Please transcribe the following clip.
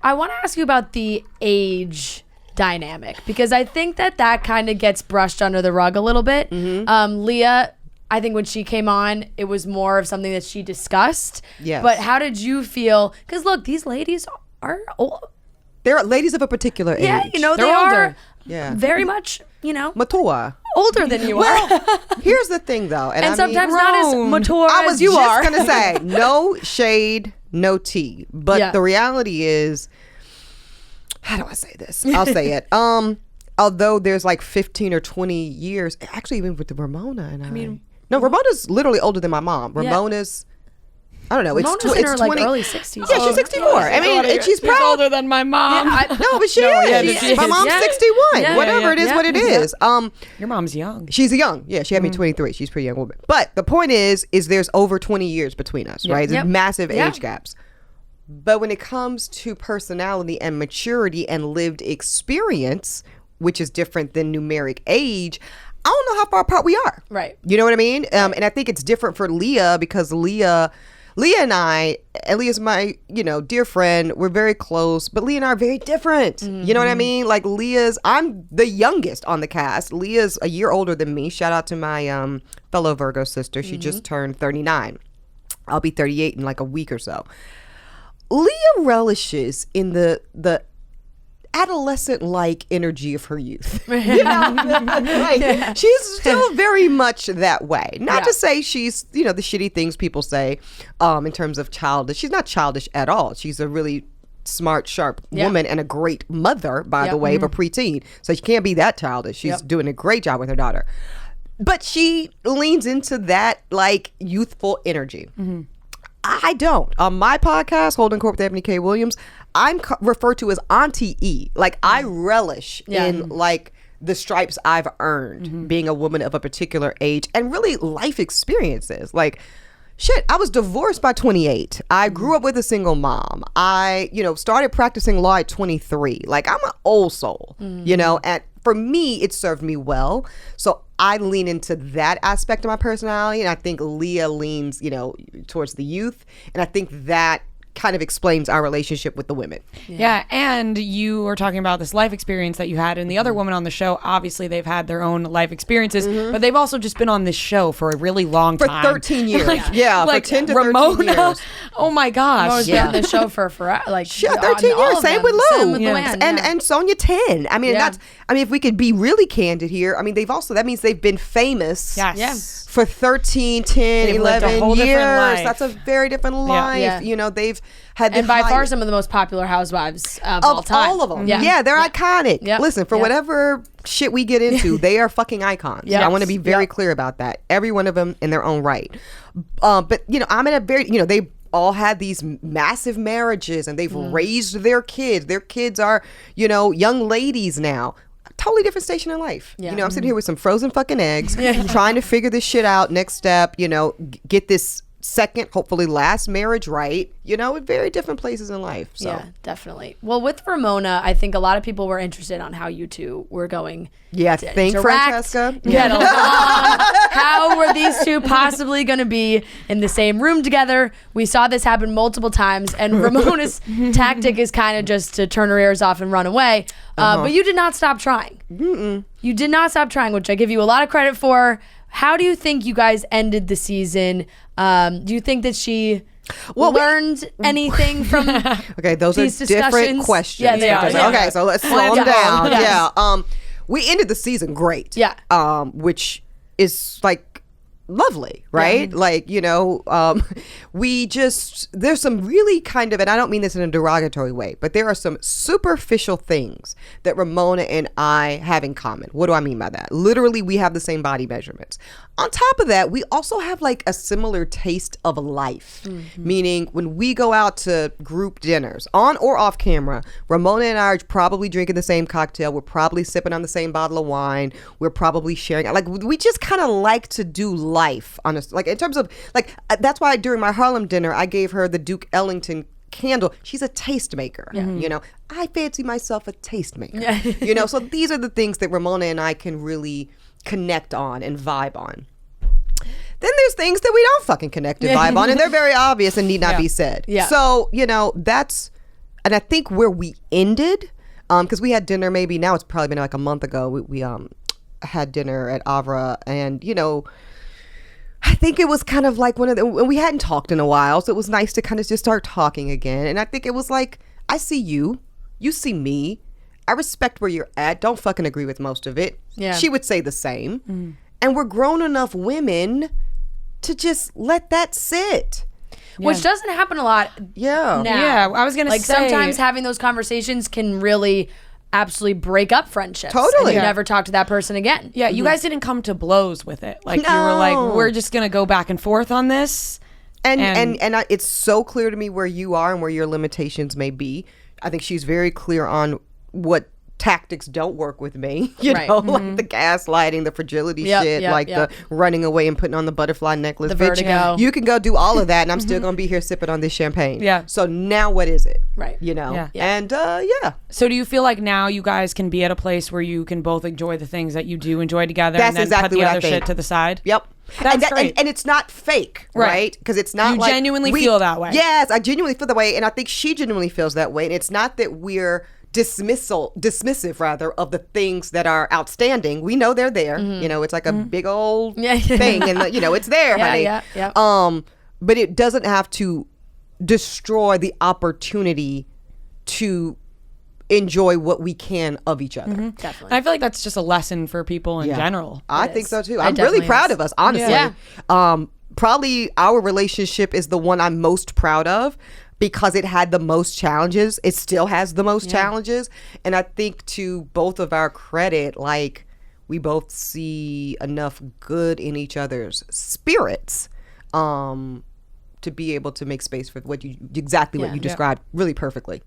I want to ask you about the age dynamic, because I think that kind of gets brushed under the rug a little bit. Leah, I think when she came on, it was more of something that she discussed. Yes. But how did you feel? Because look, these ladies are old. They're ladies of a particular age. Yeah, you know, They're they older. are very much, you know, mature. older than you are. Well, here's the thing, though. And sometimes not as mature I was as you are. just going to say, no shade, no tea. But the reality is, how do I say this? I'll say it. Although there's like 15 or 20 years, actually even with the Ramona and I mean, no, Ramona's literally older than my mom. Ramona's, I don't know. Ramona's in her 20, like early 60s. Yeah, she's 64. I mean, she's proud. older than my mom. No, but she is. My mom's 61. Whatever it is, what it is. Your mom's young. She's young. Yeah, she had me 23. She's a pretty young woman. But the point is there's over 20 years between us, right? There's massive age gaps. But when it comes to personality and maturity and lived experience, which is different than numeric age, I don't know how far apart we are. Right. You know what I mean? And I think it's different for Leah because Leah and I, and Leah's my, dear friend. We're very close, but Leah and I are very different. You know what I mean? Like I'm the youngest on the cast. Leah's a year older than me. Shout out to my fellow Virgo sister. She just turned 39. I'll be 38 in like a week or so. Leah relishes in the adolescent-like energy of her youth. She's still very much that way. Not to say she's, the shitty things people say in terms of childish. She's not childish at all. She's a really smart, sharp woman and a great mother, by the way, of a preteen. So she can't be that childish. She's doing a great job with her daughter. But she leans into that, like, youthful energy. I don't. On my podcast, Holding Court with Eboni K. Williams, I'm referred to as Auntie E. Like, I relish in, like, the stripes I've earned being a woman of a particular age and really life experiences. Like, shit, I was divorced by 28. I grew up with a single mom. I, started practicing law at 23. Like, I'm an old soul, and for me, it served me well. So I lean into that aspect of my personality. And I think Leah leans, towards the youth. And I think that kind of explains our relationship with the women. Yeah. And you were talking about this life experience that you had, and the other women on the show, obviously they've had their own life experiences, but they've also just been on this show for a really long time. For 13 years. like for 10 to Ramona, 13 years. Oh my gosh. Ramona's been on the show for 13 years. Same with Lou. Same with Luann, and Sonia 10. I mean, if we could be really candid here, I mean, that means they've been famous. For 13, 10, 11 years. That's a very different life. They've had and by far some of the most popular housewives of all time. All of them. Yeah, they're iconic. Yep. Listen, for whatever shit we get into, they are fucking icons. Yes. I want to be very clear about that. Every one of them in their own right. But, I'm in a very, they all had these massive marriages and they've raised their kids. Their kids are, young ladies now. Totally different station in life. I'm sitting here with some frozen fucking eggs, trying to figure this shit out. Next step, get this second, hopefully last marriage right. Very different places in life. So. Yeah, definitely. Well, with Ramona, I think a lot of people were interested on how you two were going. Yeah, to thank interact, Francesca. Get along. How were these two possibly going to be in the same room together? We saw this happen multiple times, and Ramona's tactic is kind of just to turn her ears off and run away. But you did not stop trying. You did not stop trying, which I give you a lot of credit for. How do you think you guys ended the season? Do you think that she learned anything from those these are different discussions? questions. Yeah, they are. Okay, so let's slow them down. Yes. Yeah. We ended the season great. Yeah. Which is like lovely, right? Like, there's some really kind of, and I don't mean this in a derogatory way, but there are some superficial things that Ramona and I have in common. What do I mean by that? Literally, we have the same body measurements. On top of that, we also have like a similar taste of life, meaning when we go out to group dinners, on or off camera, Ramona and I are probably drinking the same cocktail. We're probably sipping on the same bottle of wine. We're probably sharing, like, we just kind of like to do life on us. Like, in terms of, like, that's why during my Harlem dinner, I gave her the Duke Ellington candle. She's a tastemaker. I fancy myself a tastemaker. So these are the things that Ramona and I can really connect on and vibe on. Then there's things that we don't fucking connect and vibe on, and they're very obvious and need not be said. So, And I think where we ended, because we had dinner maybe, now it's probably been like a month ago, we had dinner at Avra, and I think it was kind of like we hadn't talked in a while, so it was nice to kind of just start talking again. And I think it was like, I see you see me, I respect where you're at, don't fucking agree with most of it. Yeah. She would say the same. And we're grown enough women to just let that sit. Which doesn't happen a lot. Yeah. Now. Yeah, I was gonna like say, sometimes having those conversations can really absolutely break up friendships. Totally. And you Yeah. never talk to that person again. Yeah, you guys didn't come to blows with it. Like you were like, we're just gonna go back and forth on this. And it's so clear to me where you are and where your limitations may be. I think she's very clear on what tactics don't work with me, Right. like the gaslighting, the fragility shit, the running away and putting on the butterfly necklace. The Bitch, vertigo. you can go do all of that and I'm still gonna be here sipping on this champagne. Yeah. So now what is it? Right. Yeah. And So do you feel like now you guys can be at a place where you can both enjoy the things that you do enjoy together, That's and then exactly put the what I other think. shit to the side? Yep. That's great. And it's not fake, right? Because it's not You like genuinely feel that way. Yes, I genuinely feel that way, and I think she genuinely feels that way. And it's not that we're dismissive rather of the things that are outstanding. We know they're there. It's like a big old thing, and it's there, honey. Yeah. But it doesn't have to destroy the opportunity to enjoy what we can of each other. Definitely. And I feel like that's just a lesson for people in general. I think so too. It I'm really definitely proud is. of us, honestly. Yeah. Probably our relationship is the one I'm most proud of because it had the most challenges. It still has the most challenges. And I think to both of our credit, like we both see enough good in each other's spirits to be able to make space for what you described really perfectly.